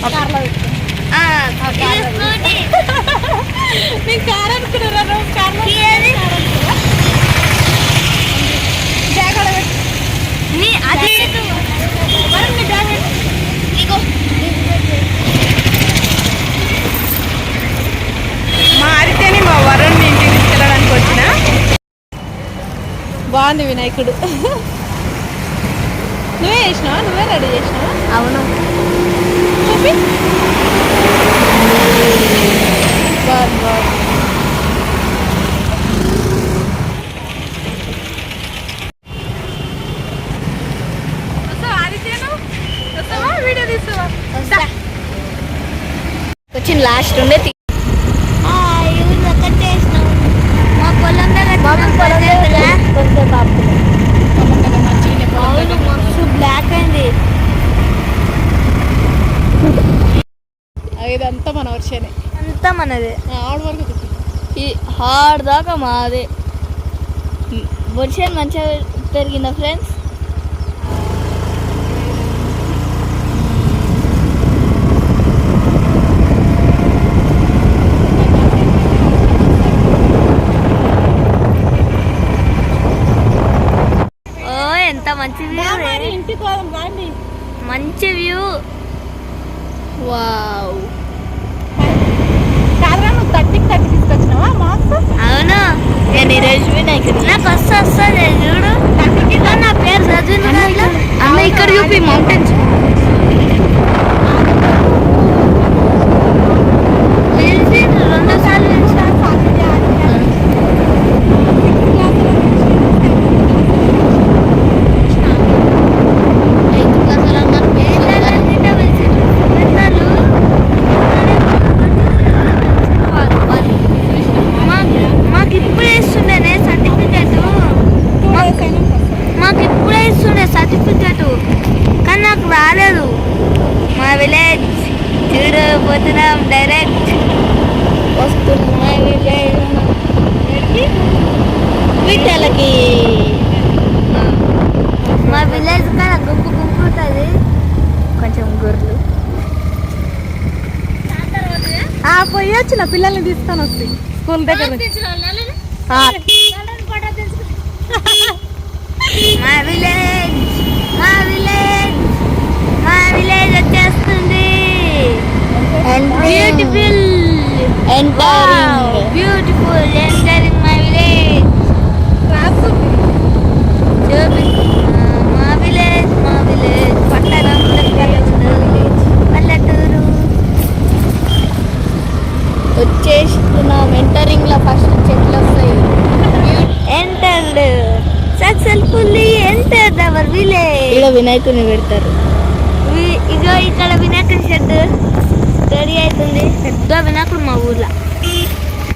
మా అరితేని మా వరుణ్ ఇంటికి తీసుకెళ్ళడానికి వచ్చిన. బాగుంది వినాయకుడు. నువ్వే చేసినావా? నువ్వే రెడీ చేసినావా? అవును. చూపి. బాగుంది బాగుంది. వీడియో తీస్తావా? వచ్చింది లాస్ట్ ఉండే మా పొలం మస్తు బ్లాక్ అయింది. ఇదంతా మన వర్షనే, అంతా మనదే. ఆడ వరకు ఈ హార్డ్ దాకా మాదే. వర్షం మంచిగా పెరిగిందా ఫ్రెండ్స్? ఎంత మంచి వ్యూ, మంచి వ్యూ. వావ్. అవును, నేను ఈరోజు నాకు వస్తుంది చూడు. నా పేరు చదివిన అన్న ఇక్కడ చూపి మౌంటైన్స్. రెండో సార్లు రాలేదు. మా విలేజ్ చూడబోతున్నాం. డైరెక్ట్ వస్తుంది మా విలేజ్. వీటలకి మా విలేజ్ కానీ గుంపు గుంపు ఉంటుంది. కొంచెం గొర్రెలు పోయొచ్చు. నా పిల్లల్ని తీసుకొని వస్తాయి స్కూల్ దగ్గర. మా విలేజ్ మా విలేజ్ మా విలేజ్ వచ్చేస్తుంది. Beautiful beautiful entering my village. మా విలేజ్ మా విలేజ్ పట్టణం పల్లెటూరు వచ్చేస్తున్నాం. ఎంటరింగ్ లో ఫస్ట్ చెట్లు వస్తాయి. Entered successfully entered hour village. ఇక్కడ వినాయకుని పెడతారు. ఇగో ఇక్కడ వినాయకుని షెడ్ రెడీ అవుతుంది. పెద్ద వినాయకుడు మా ఊర్లో.